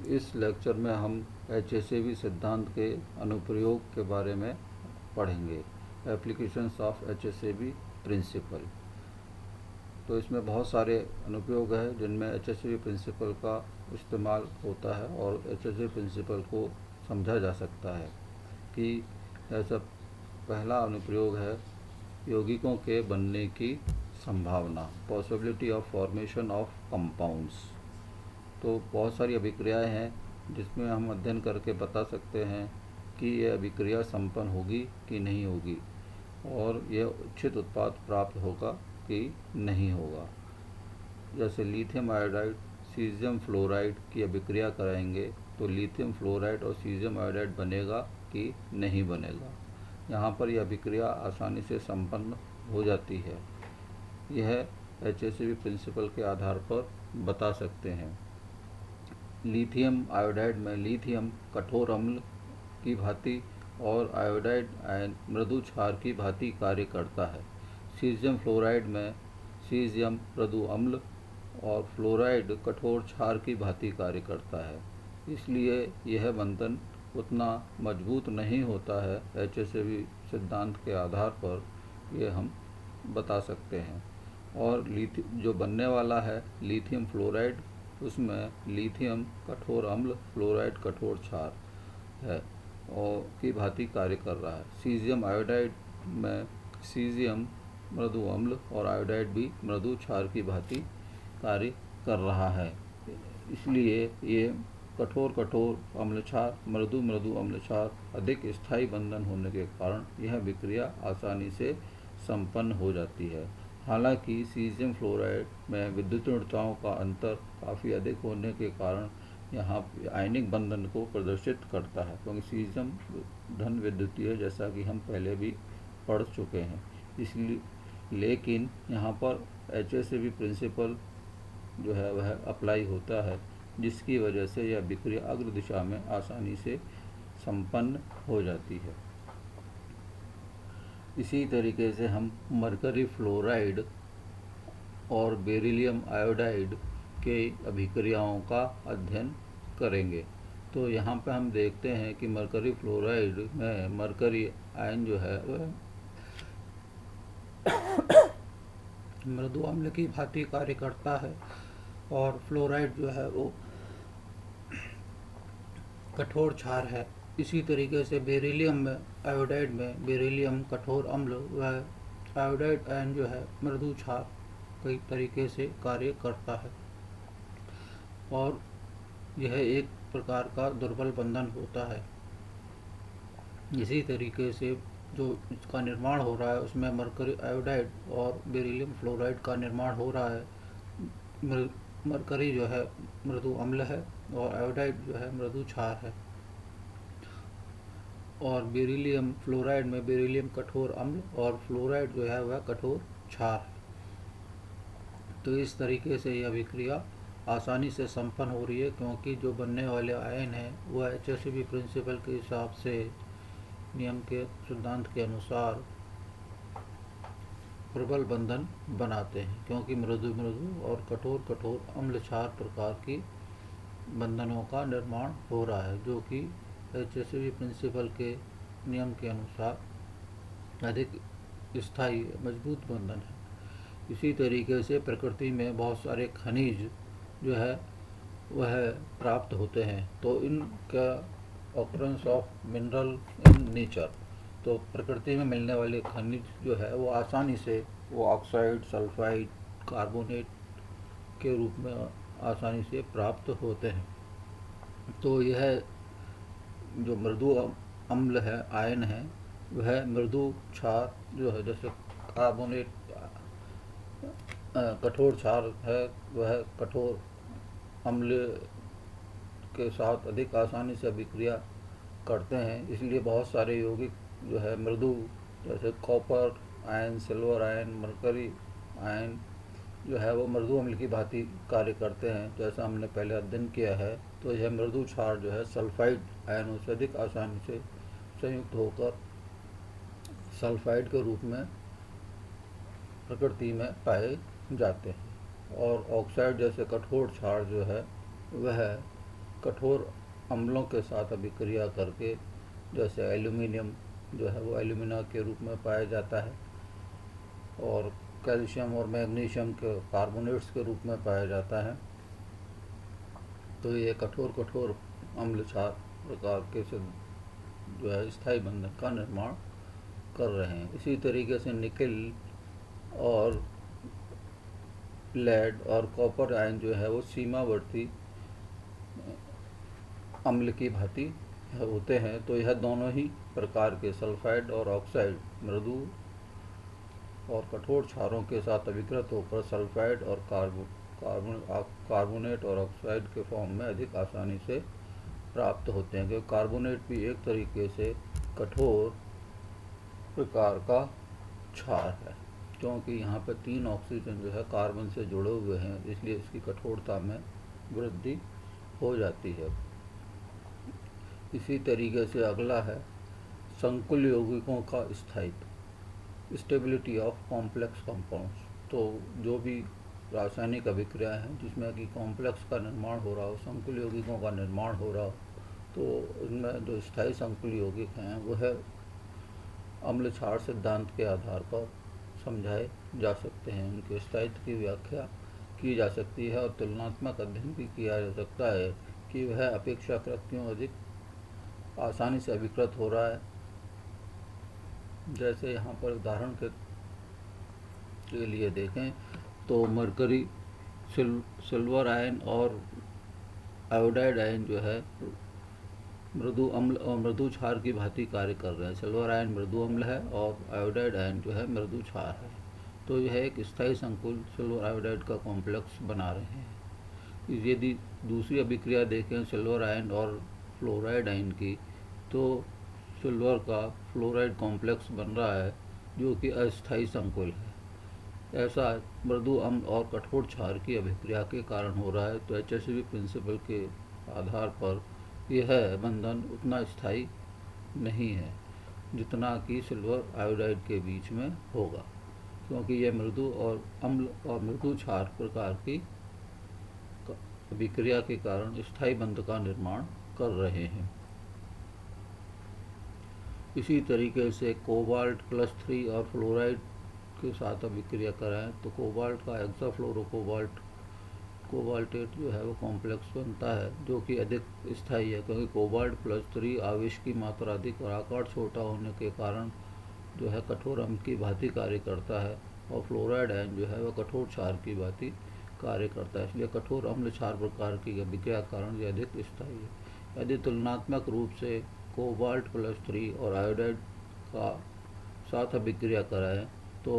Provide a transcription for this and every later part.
इस लेक्चर में हम HACB सिद्धांत के अनुप्रयोग के बारे में पढ़ेंगे, एप्लीकेशंस ऑफ HACB प्रिंसिपल। तो इसमें बहुत सारे अनुप्रयोग हैं जिनमें HACB प्रिंसिपल का इस्तेमाल होता है और HACB प्रिंसिपल को समझा जा सकता है कि ऐसा पहला अनुप्रयोग है यौगिकों के बनने की संभावना, possibility of formation of compounds. तो बहुत सारी अभिक्रियाएं हैं जिसमें हम अध्ययन करके बता सकते हैं कि यह अभिक्रिया संपन्न होगी कि नहीं होगी और यह इच्छित उत्पाद प्राप्त होगा कि नहीं होगा। जैसे लिथियम आयोडाइड सीजियम फ्लोराइड की अभिक्रिया कराएंगे तो लिथियम फ्लोराइड और सीजियम आयोडाइड बनेगा कि नहीं बनेगा। यहाँ पर यह अभिक्रिया आसानी से संपन्न हो जाती है। यह HACB प्रिंसिपल के आधार पर बता सकते हैं। लिथियम आयोडाइड में लिथियम कठोर अम्ल की भांति और आयोडाइड आयन मृदु क्षार की भांति कार्य करता है। सीजियम फ्लोराइड में सीजियम मृदु अम्ल और फ्लोराइड कठोर क्षार की भांति कार्य करता है, इसलिए यह बंधन उतना मजबूत नहीं होता है। HACB सिद्धांत के आधार पर यह हम बता सकते हैं। और जो बनने वाला है लिथियम फ्लोराइड, उसमें लिथियम कठोर अम्ल फ्लोराइड कठोर क्षार है और की भांति कार्य कर रहा है। सीजियम आयोडाइड में सीजियम मृदु अम्ल और आयोडाइड भी मृदु क्षार की भांति कार्य कर रहा है, इसलिए ये कठोर अम्ल क्षार मृदु अम्ल क्षार अधिक स्थायी बंधन होने के कारण यह विक्रिया आसानी से संपन्न हो जाती है। हालांकि सीजियम फ्लोराइड में विद्युतीयताओं का अंतर काफ़ी अधिक होने के कारण यहाँ आयनिक बंधन को प्रदर्शित करता है, क्योंकि सीजियम धन विद्युतीय है, जैसा कि हम पहले भी पढ़ चुके हैं। इसलिए लेकिन यहाँ पर HACB प्रिंसिपल जो है वह अप्लाई होता है, जिसकी वजह से यह विक्रिया अग्र दिशा में आसानी से संपन्न हो जाती है। इसी तरीके से हम मरकरी फ्लोराइड और बेरिलियम आयोडाइड के अभिक्रियाओं का अध्ययन करेंगे। तो यहाँ पे हम देखते हैं कि मरकरी फ्लोराइड में मरकरी आयन जो है वह मृदु अम्ल की भांति कार्य करता है और फ्लोराइड जो है वो कठोर क्षार है। इसी तरीके से बेरिलियम में आयोडाइड में बेरिलियम कठोर अम्ल व आयोडाइड आयन जो है मृदु क्षार कई तरीके से कार्य करता है और यह एक प्रकार का दुर्बल बंधन होता है। इसी तरीके से जो इसका निर्माण हो रहा है उसमें मरकरी आयोडाइड और बेरिलियम फ्लोराइड का निर्माण हो रहा है। मरकरी जो है मृदु अम्ल है और आयोडाइड जो है मृदु क्षार है और बेरिलियम फ्लोराइड में बेरिलियम कठोर अम्ल और फ्लोराइड जो है वह कठोर क्षार है। तो इस तरीके से यह विक्रिया आसानी से संपन्न हो रही है, क्योंकि जो बनने वाले आयन हैं वह HACB प्रिंसिपल के हिसाब से नियम के सिद्धांत के अनुसार प्रबल बंधन बनाते हैं, क्योंकि मृदु और कठोर अम्ल क्षार प्रकार की बंधनों का निर्माण हो रहा है, जो कि HACB प्रिंसिपल के नियम के अनुसार अधिक स्थायी मजबूत बंधन है। इसी तरीके से प्रकृति में बहुत सारे खनिज जो है वह प्राप्त होते हैं। तो इनका occurrence of mineral in nature, तो प्रकृति में मिलने वाले खनिज जो है वो आसानी से वो ऑक्साइड सल्फाइड कार्बोनेट के रूप में आसानी से प्राप्त होते हैं। तो यह जो मृदु अम्ल है आयन है वह मृदु क्षार जो है, जैसे कार्बोनेट कठोर क्षार है, वह कठोर अम्ल के साथ अधिक आसानी से अभिक्रिया करते हैं। इसलिए बहुत सारे यौगिक जो है मृदु, जैसे copper ion silver ion mercury ion जो है वो मृदु अम्ल की भांति कार्य करते हैं, जैसा हमने पहले अध्ययन किया है। तो यह मृदु क्षार जो है सल्फाइड आयनों से अधिक आसानी से संयुक्त होकर सल्फाइड के रूप में प्रकृति में पाए जाते हैं। और ऑक्साइड जैसे कठोर क्षार जो है वह कठोर अम्लों के साथ अभिक्रिया करके, जैसे एल्यूमिनियम जो है वो एल्यूमिना के रूप में पाया जाता है और कैल्शियम और मैग्नीशियम के कार्बोनेट्स के रूप में पाया जाता है। तो ये कठोर अम्ल क्षार प्रकार के से जो है स्थायी बंधन का निर्माण कर रहे हैं। इसी तरीके से निकेल और लेड और कॉपर आयन जो है वो सीमावर्ती अम्ल की भांति होते हैं। तो यह दोनों ही प्रकार के सल्फाइड और ऑक्साइड मृदु और कठोर क्षारों के साथ अभिकृत होकर सल्फाइड और कार्बोनेट और ऑक्साइड के फॉर्म में अधिक आसानी से प्राप्त होते हैं, क्योंकि कार्बोनेट भी एक तरीके से कठोर प्रकार का क्षार है, क्योंकि यहाँ पर 3 ऑक्सीजन जो है कार्बन से जुड़े हुए हैं, इसलिए इसकी कठोरता में वृद्धि हो जाती है। इसी तरीके से अगला है संकुल यौगिकों का स्थायित्व, स्टेबिलिटी ऑफ कॉम्प्लेक्स कंपाउंड्स। तो जो भी रासायनिक अभिक्रिया हैं जिसमें कि कॉम्प्लेक्स का निर्माण हो रहा हो, संकुल यौगिकों का निर्माण हो रहा हो, तो इनमें जो स्थायी संकुल यौगिक हैं वह अम्ल क्षार सिद्धांत के आधार पर समझाए जा सकते हैं। उनके स्थायित्व की व्याख्या की जा सकती है और तुलनात्मक अध्ययन भी किया जा सकता है कि वह अपेक्षाकृत क्यों अधिक आसानी से अभिकृत हो रहा है। जैसे यहाँ पर उदाहरण के लिए देखें तो मरकरी, सिल्वर आयन और आयोडाइड आयन जो है मृदु अम्ल और मृदु क्षार की भांति कार्य कर रहे हैं। सिल्वर आयन मृदु अम्ल है और आयोडाइड आयन जो है मृदु क्षार है। तो यह एक स्थायी संकुल सिल्वर आयोडाइड का कॉम्प्लेक्स बना रहे हैं। यदि दूसरी अभिक्रिया देखें सिल्वर आयन और फ्लोराइड आयन की, तो सिल्वर का फ्लोराइड कॉम्प्लेक्स बन रहा है जो कि अस्थायी संकुल है। ऐसा मृदु अम्ल और कठोर क्षार की अभिक्रिया के कारण हो रहा है। तो HCB प्रिंसिपल के आधार पर यह बंधन उतना स्थायी नहीं है जितना कि सिल्वर आयोडाइड के बीच में होगा, क्योंकि यह मृदु और अम्ल और मृदु क्षार प्रकार की अभिक्रिया के कारण स्थायी बंध का निर्माण कर रहे हैं। इसी तरीके से कोबाल्ट +3 और फ्लोराइड के साथ अभिक्रिया कराएं तो कोबाल्ट का कोबाल्टेट जो है वो कॉम्प्लेक्स बनता है, जो कि अधिक स्थायी है, क्योंकि कोबाल्ट +3 आवेश की मात्रा अधिक और आकार छोटा होने के कारण जो है कठोर अम्ल की भांति कार्य करता है, और फ्लोराइड आयन जो है वह कठोर क्षार की भांति कार्य करता है। इसलिए कठोर अम्ल क्षार प्रकार की अभिक्रिया के कारण यह अधिक स्थायी है। यदि तुलनात्मक रूप से कोबाल्ट +3 और आयोडाइड का साथ अभिक्रिया कराएं तो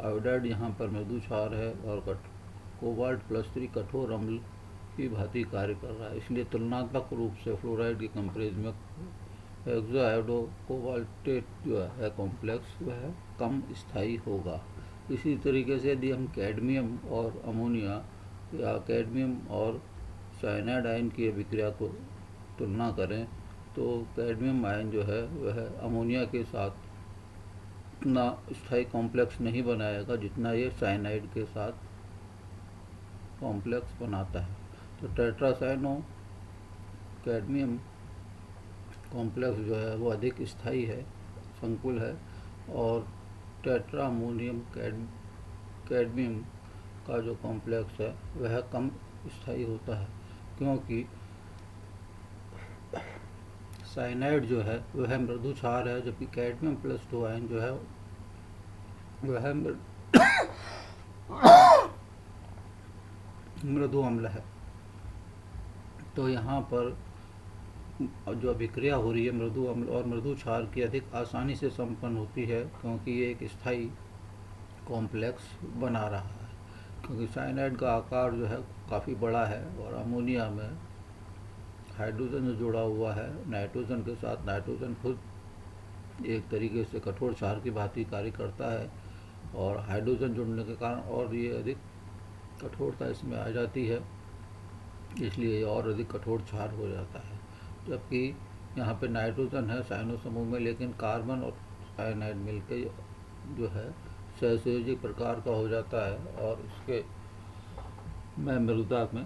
आयोडाइड यहाँ पर मृदु क्षार है और कोबाल्ट +3 कठोर अम्ल की भांति कार्य कर रहा है। इसलिए तुलनात्मक रूप से फ्लोराइड के कंपेरिजन में हेक्सोआयोडो कोबाल्टेट जो है कॉम्प्लेक्स वह कम स्थायी होगा। इसी तरीके से यदि हम कैडमियम और अमोनिया या कैडमियम और साइनाइड आयन की अभिक्रिया को तुलना करें तो कैडमियम आयन जो है वह अमोनिया के साथ उतना स्थायी कॉम्प्लेक्स नहीं बनाएगा जितना ये साइनाइड के साथ कॉम्प्लेक्स बनाता है। तो टेट्रासाइनो कैडमियम कॉम्प्लेक्स जो है वो अधिक स्थायी है, संकुल है, और टेट्रा अमोनियम कैडमियम का जो कॉम्प्लेक्स है वह कम स्थायी होता है, क्योंकि साइनाइड जो है वह मृदु क्षार है, जबकि कैडमियम +2 आयन जो है वह मृदु अम्ल है। तो यहाँ पर जो अभिक्रिया हो रही है मृदु अम्ल और मृदु क्षार की अधिक आसानी से संपन्न होती है, क्योंकि ये एक स्थायी कॉम्प्लेक्स बना रहा है। क्योंकि साइनाइड का आकार जो है काफ़ी बड़ा है और अमोनिया में हाइड्रोजन जो जुड़ा हुआ है नाइट्रोजन के साथ, नाइट्रोजन खुद एक तरीके से कठोर क्षार की भांति कार्य करता है, और हाइड्रोजन जुड़ने के कारण और ये अधिक कठोरता इसमें आ जाती है, इसलिए ये और अधिक कठोर क्षार हो जाता है। जबकि यहाँ पे नाइट्रोजन है साइनो समूह में, लेकिन कार्बन और साइनाइड मिलकर जो है सहसंयोजी प्रकार का हो जाता है और इसके में मृदा में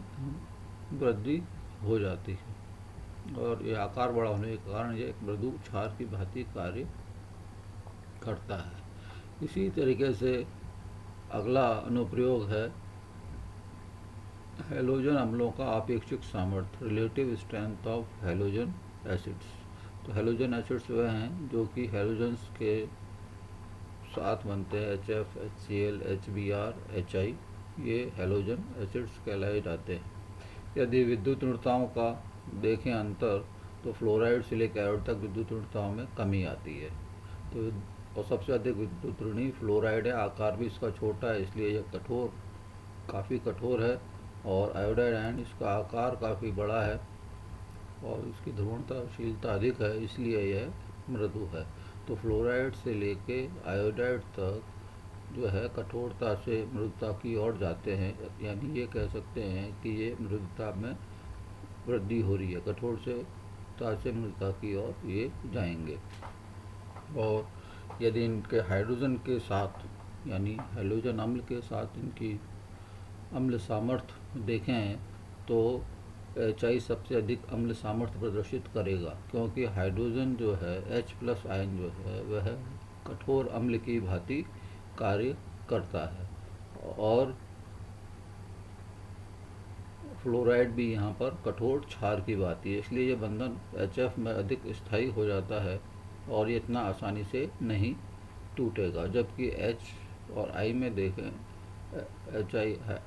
वृद्धि हो जाती है और ये आकार बड़ा होने के कारण ये एक मृदु क्षार की भांति कार्य करता है। इसी तरीके से अगला अनुप्रयोग है हैलोजन अम्लों का आपेक्षिक सामर्थ्य, relative strength of halogen acids. तो हैलोजन एसिड्स वह हैं जो कि हैलोजन्स के साथ बनते हैं, HF, HCl, HBr, HI, ये हैलोजन एसिड्स कहलाए जाते हैं। यदि विद्युत ऋणताओं का देखें अंतर तो फ्लोराइड से लेकर आयोड तक विद्युत ऋणताओं में कमी आती है। तो और सबसे अधिक विद्युत ऋणी फ्लोराइड है, आकार भी इसका छोटा है इसलिए यह काफ़ी कठोर है, और आयोडाइड आयन इसका आकार काफ़ी बड़ा है और इसकी ध्रुवणताशीलता अधिक है इसलिए यह मृदु है। तो फ्लोराइड से लेके आयोडाइड तक जो है कठोरता से मृदुता की ओर जाते हैं, यानी ये कह सकते हैं कि ये मृदुता में वृद्धि हो रही है, कठोर से मृदुता की ओर ये जाएंगे। और यदि इनके हाइड्रोजन के साथ यानी हैलोजन अम्ल के साथ इनकी अम्ल सामर्थ्य देखें तो HI सबसे अधिक अम्ल सामर्थ्य प्रदर्शित करेगा, क्योंकि हाइड्रोजन जो है H+ आयन जो है वह कठोर अम्ल की भांति कार्य करता है, और फ्लोराइड भी यहाँ पर कठोर क्षार की भांति है, इसलिए यह बंधन HF में अधिक स्थायी हो जाता है और ये इतना आसानी से नहीं टूटेगा। जबकि H और I में देखें, HI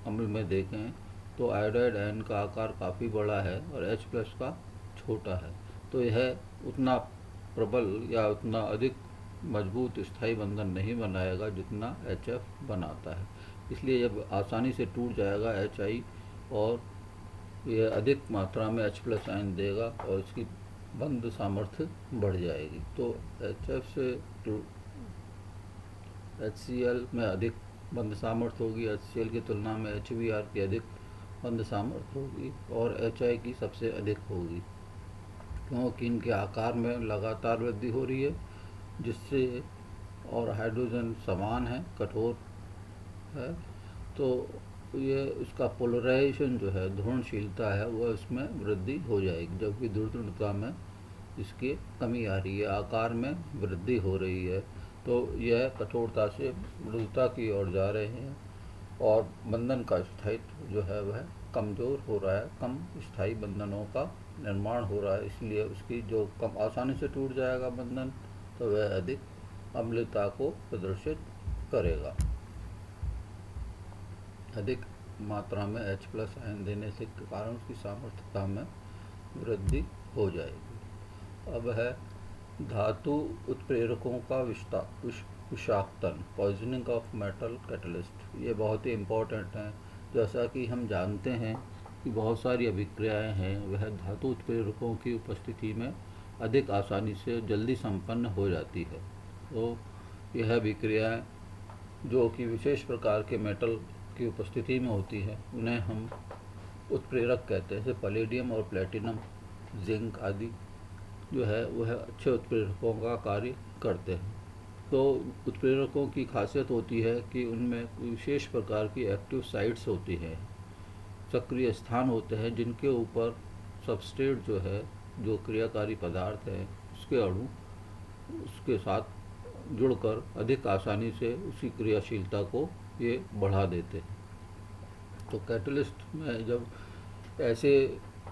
अम्ल में देखें तो आयोडाइड आयन का आकार काफ़ी बड़ा है और H+ का छोटा है, तो यह उतना प्रबल या उतना अधिक मजबूत स्थायी बंधन नहीं बनाएगा जितना HF बनाता है, इसलिए यह आसानी से टूट जाएगा HI और यह अधिक मात्रा में H+ आयन देगा और इसकी बंध सामर्थ्य बढ़ जाएगी। तो HF से HCl में अधिक बंध सामर्थ्य होगी, HCl की तुलना में HBr की अधिक बंध सामर्थ्य होगी और HI की सबसे अधिक होगी, क्योंकि इनके आकार में लगातार वृद्धि हो रही है जिससे, और हाइड्रोजन समान है, कठोर है, तो ये इसका पोलराइजेशन जो है, ध्रुवणशीलता है, वह इसमें वृद्धि हो जाएगी, जबकि ध्रुवणता में इसकी कमी आ रही है, आकार में वृद्धि हो रही है। तो यह कठोरता से मृदुता की ओर जा रहे हैं और बंधन का स्थायित्व जो है वह कमज़ोर हो रहा है, कम स्थायी बंधनों का निर्माण हो रहा है, इसलिए उसकी जो कम आसानी से टूट जाएगा बंधन, तो वह अधिक अम्लता को प्रदर्शित करेगा। अधिक मात्रा में H+ आयन देने से कारण उसकी सामर्थ्यता में वृद्धि हो जाएगी। अब है धातु उत्प्रेरकों का विषाक्तन, पॉइजनिंग ऑफ मेटल कैटलिस्ट। ये बहुत ही इम्पोर्टेंट है। जैसा कि हम जानते हैं कि बहुत सारी अभिक्रियाएं हैं वह धातु उत्प्रेरकों की उपस्थिति में अधिक आसानी से जल्दी संपन्न हो जाती है। तो यह अभिक्रियाएं जो कि विशेष प्रकार के मेटल की उपस्थिति में होती है उन्हें हम उत्प्रेरक कहते हैं, जैसे पैलेडियम और प्लेटिनम, जिंक आदि जो है वह अच्छे उत्प्रेरकों का कार्य करते हैं। तो उत्प्रेरकों की खासियत होती है कि उनमें विशेष प्रकार की एक्टिव साइट्स होती हैं, सक्रिय स्थान होते हैं जिनके ऊपर सबस्ट्रेट जो है, जो क्रियाकारी पदार्थ है, उसके अणु उसके साथ जुड़कर अधिक आसानी से उसकी क्रियाशीलता को ये बढ़ा देते हैं। तो कैटलिस्ट में जब ऐसे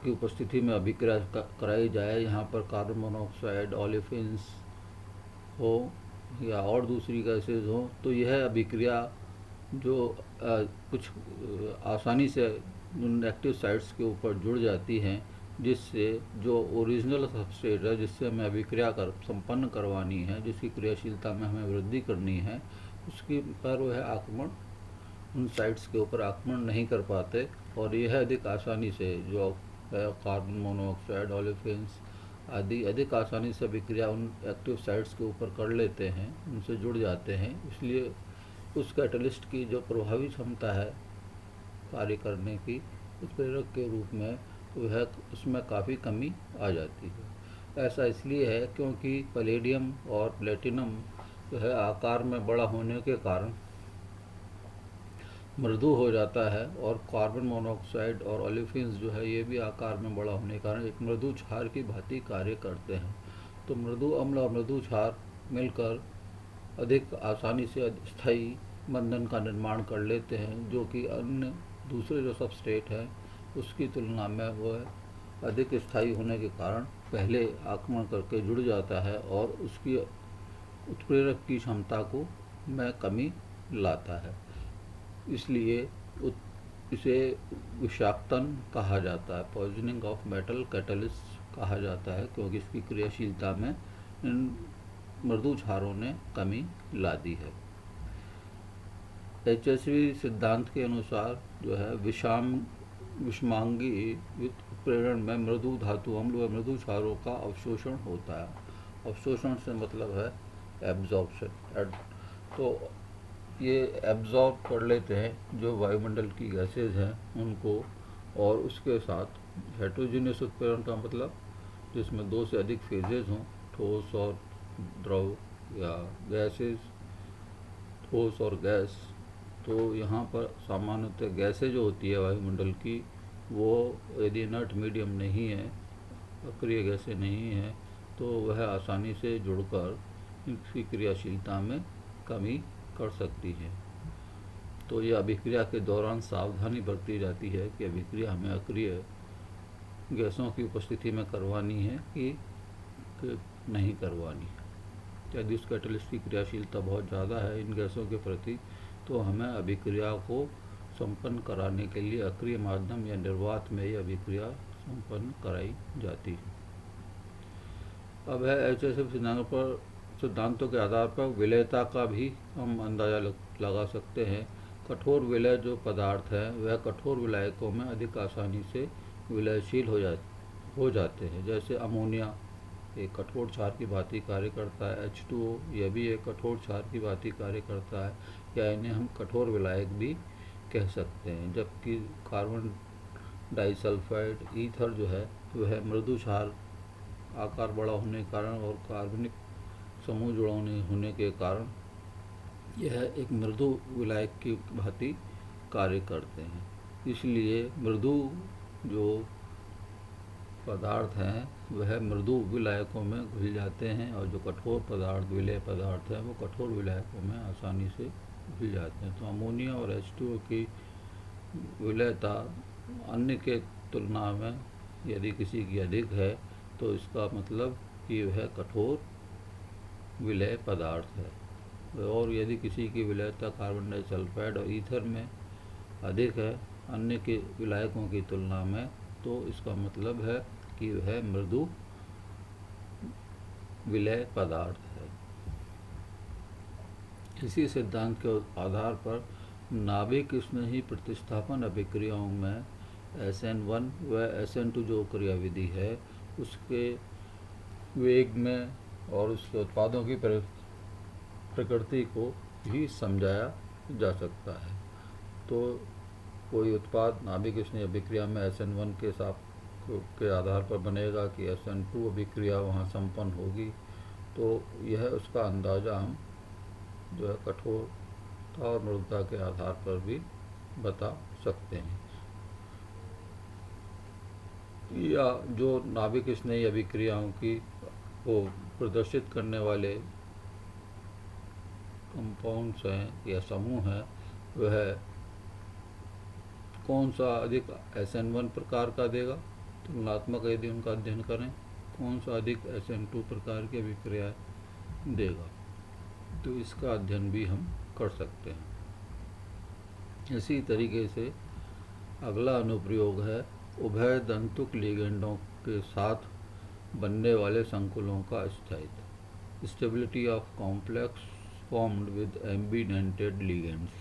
की उपस्थिति में अभिक्रिया कराई जाए, यहाँ पर कार्बन मोनोऑक्साइड, ओलेफिन्स हो या और दूसरी गैसेज हो, तो यह अभिक्रिया जो कुछ आसानी से उन एक्टिव साइट्स के ऊपर जुड़ जाती हैं, जिससे जो ओरिजिनल सबस्ट्रेट है जिससे हमें अभिक्रिया संपन्न करवानी है, जिसकी क्रियाशीलता में हमें वृद्धि करनी है, उसकी पर वह आक्रमण उन साइट्स के ऊपर आक्रमण नहीं कर पाते और यह अधिक आसानी से जो कार्बन मोनोऑक्साइड, ओलेफिन्स आदि अधिक आसानी से अभिक्रिया उन एक्टिव साइट्स के ऊपर कर लेते हैं, उनसे जुड़ जाते हैं। इसलिए उस कैटलिस्ट की जो प्रभावी क्षमता है कार्य करने की उत्प्रेरक के रूप में, वह उसमें काफ़ी कमी आ जाती है। ऐसा इसलिए है क्योंकि पैलेडियम और प्लेटिनम जो है आकार में बड़ा होने के कारण मृदु हो जाता है और कार्बन मोनोऑक्साइड और ओलिफिन्स जो है ये भी आकार में बड़ा होने के कारण एक मृदु क्षार की भांति कार्य करते हैं। तो मृदु अम्ल और मृदु क्षार मिलकर अधिक आसानी से स्थायी बंधन का निर्माण कर लेते हैं, जो कि अन्य दूसरे जो सबस्ट्रेट हैं उसकी तुलना में वह अधिक स्थायी होने के कारण पहले आक्रमण करके जुड़ जाता है और उसकी उत्प्रेरक की क्षमता को में कमी लाता है। इसलिए इसे विषाक्तन कहा जाता है, पॉइजनिंग ऑफ मेटल कैटलिस्ट कहा जाता है, क्योंकि इसकी क्रियाशीलता में इन मृदु क्षारों ने कमी ला दी है। HSV सिद्धांत के अनुसार जो है विषमांगी उत्प्रेरण में मृदु धातु अम्ल व मृदु क्षारों का अवशोषण होता है। अवशोषण से मतलब है एब्जॉर्प्शन। तो ये एब्जॉर्ब कर लेते हैं जो वायुमंडल की गैसेज हैं उनको, और उसके साथ हेट्रोजीनियस उत्प्रेरण का मतलब जिसमें दो से अधिक फेजेज हों, ठोस और द्रव या गैसेज, ठोस और गैस। तो यहाँ पर सामान्यतः गैसें जो होती है वायुमंडल की, वो यदि इनर्ट मीडियम नहीं है, अक्रिय गैसें नहीं है, तो वह आसानी से जुड़कर इसकी क्रियाशीलता में कमी कर सकती है। तो यह अभिक्रिया के दौरान सावधानी बरती जाती है कि अभिक्रिया हमें अक्रिय गैसों की उपस्थिति में करवानी है कि नहीं करवानी है। यदि उस कैटलिस्ट की क्रियाशीलता बहुत ज़्यादा है इन गैसों के प्रति, तो हमें अभिक्रिया को संपन्न कराने के लिए अक्रिय माध्यम या निर्वात में यह अभिक्रिया संपन्न कराई जाती है। अब है HSV सिद्धांतों के आधार पर विलयता का भी हम अंदाज़ा लगा सकते हैं। कठोर विलय जो पदार्थ है वह कठोर विलायकों में अधिक आसानी से विलयशील हो जाते हैं। जैसे अमोनिया एक कठोर क्षार की भांति कार्य करता है, H2O यह भी एक कठोर क्षार की भांति कार्य करता है, या इन्हें हम कठोर विलायक भी कह सकते हैं। जबकि कार्बन डाइसल्फाइड ईथर जो है वह मृदु क्षार आकार बड़ा होने के कारण और कार्बनिक समूह जुड़ाव होने के कारण यह एक मृदु विलायक की भांति कार्य करते हैं। इसलिए मृदु जो पदार्थ हैं वह मृदु विलायकों में घुल जाते हैं, और जो कठोर पदार्थ विलय पदार्थ हैं वो कठोर विलायकों में आसानी से घुल जाते हैं। तो अमोनिया और H2O की विलयता अन्य के तुलना में यदि किसी की अधिक है तो इसका मतलब कि वह कठोर विलय पदार्थ है, और यदि किसी की विलयता कार्बन डाइसल्फाइड और ईथर में अधिक है अन्य के विलायकों की तुलना में, तो इसका मतलब है कि वह मृदु विलय पदार्थ है। इसी सिद्धांत के आधार पर नाभिक स्नेही प्रतिस्थापन अभिक्रियाओं में SN1 व SN2 जो क्रिया विधि है उसके वेग में और उसके उत्पादों की प्रकृति को भी समझाया जा सकता है। तो कोई उत्पाद नाभिक स्नेही अभिक्रिया में SN1 के आधार पर बनेगा कि SN2 अभिक्रिया वहाँ संपन्न होगी, तो यह उसका अंदाज़ा हम जो है कठोरता और मृदुता के आधार पर भी बता सकते हैं। या जो नाभिक स्नेही अभिक्रियाओं की को प्रदर्शित करने वाले कंपाउंड्स हैं या समूह हैं, वह कौन सा अधिक SN1 प्रकार का देगा, तुलनात्मक यदि उनका अध्ययन करें, कौन सा अधिक SN2 प्रकार की अभिक्रिया देगा, तो इसका अध्ययन भी हम कर सकते हैं। इसी तरीके से अगला अनुप्रयोग है उभय दंतुक लिगेंडों के साथ बनने वाले संकुलों का स्थायित्व, stability of complex formed with एम्बीडेंटेड ligands.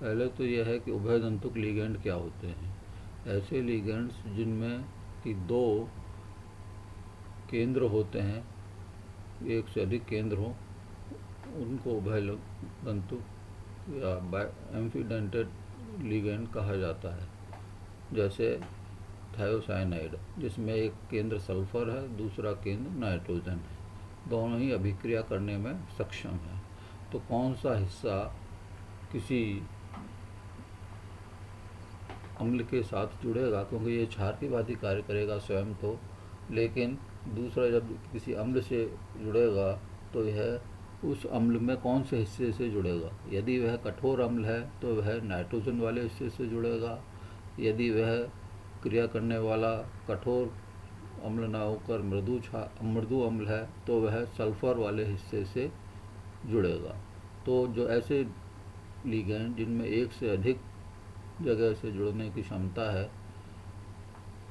पहले तो यह है कि उभय दंतुक लिगेंड क्या होते हैं। ऐसे लिगेंड्स जिनमें कि दो केंद्र होते हैं, एक से अधिक केंद्र हो, उनको उभय दंतुक या एम्फीडेंटेड लिगेंड कहा जाता है। जैसे थायोसाइनाइड जिसमें एक केंद्र सल्फर है, दूसरा केंद्र नाइट्रोजन है, दोनों ही अभिक्रिया करने में सक्षम है। तो कौन सा हिस्सा किसी अम्ल के साथ जुड़ेगा, क्योंकि ये क्षार की भांति कार्य करेगा स्वयं तो, लेकिन दूसरा जब किसी अम्ल से जुड़ेगा तो यह उस अम्ल में कौन से हिस्से से जुड़ेगा। यदि वह कठोर अम्ल है तो वह नाइट्रोजन वाले हिस्से से जुड़ेगा, यदि वह क्रिया करने वाला कठोर अम्ल ना होकर मृदु अम्ल है तो वह सल्फर वाले हिस्से से जुड़ेगा। तो जो ऐसे लिगेंड जिनमें एक से अधिक जगह से जुड़ने की क्षमता है,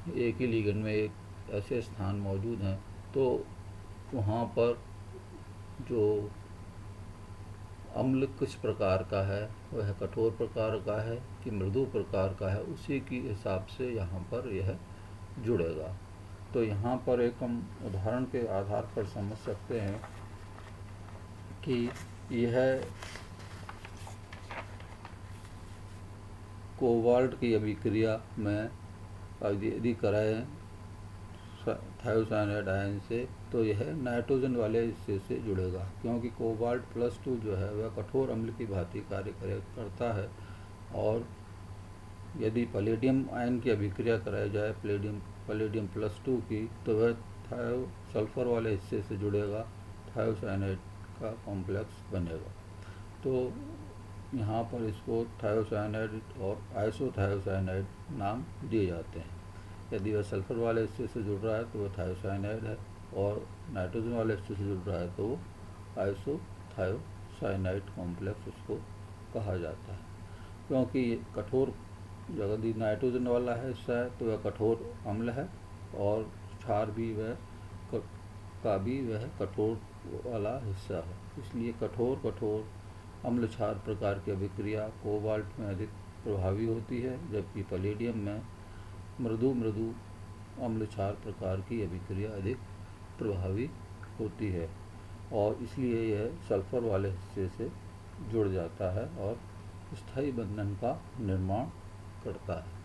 एक ही लिगेंड में एक ऐसे स्थान मौजूद हैं, तो वहाँ पर जो अम्ल किस प्रकार का है, वह कठोर प्रकार का है कि मृदु प्रकार का है, उसी के हिसाब से यहाँ पर यह जुड़ेगा। तो यहाँ पर एक हम उदाहरण के आधार पर समझ सकते हैं कि यह कोबाल्ट की अभिक्रिया में यदि कराएं थायोसाइनाइड आयन से तो यह नाइट्रोजन वाले हिस्से से जुड़ेगा, क्योंकि कोबाल्ट +2 जो है वह कठोर अम्ल की भांति कार्य करता है। और यदि पैलेडियम आयन की अभिक्रिया कराई जाए पैलेडियम +2 की, तो वह सल्फर वाले हिस्से से जुड़ेगा, थायोसाइनाइड का कॉम्प्लेक्स बनेगा। तो यहाँ पर इसको थायोसाइनाइड और आइसोथायोसाइनाइड नाम दिए जाते हैं। यदि वह सल्फर वाले हिस्से से जुड़ रहा है तो वह थायोसाइनाइड है, और नाइट्रोजन वाले हिस्से से जुड़ रहा है तो वो आइसोथायोसाइनाइड कॉम्प्लेक्स उसको कहा जाता है। क्योंकि ये कठोर, यदि नाइट्रोजन वाला हिस्सा है तो वह कठोर अम्ल है, और क्षार भी वह कठोर वाला हिस्सा है, इसलिए कठोर अम्ल क्षार प्रकार की अभिक्रिया कोबाल्ट में अधिक प्रभावी होती है, जबकि पैलेडियम में मृदु अम्ल क्षार प्रकार की अभिक्रिया अधिक प्रभावी होती है, और इसलिए यह सल्फर वाले हिस्से से जुड़ जाता है और स्थायी बंधन का निर्माण करता है।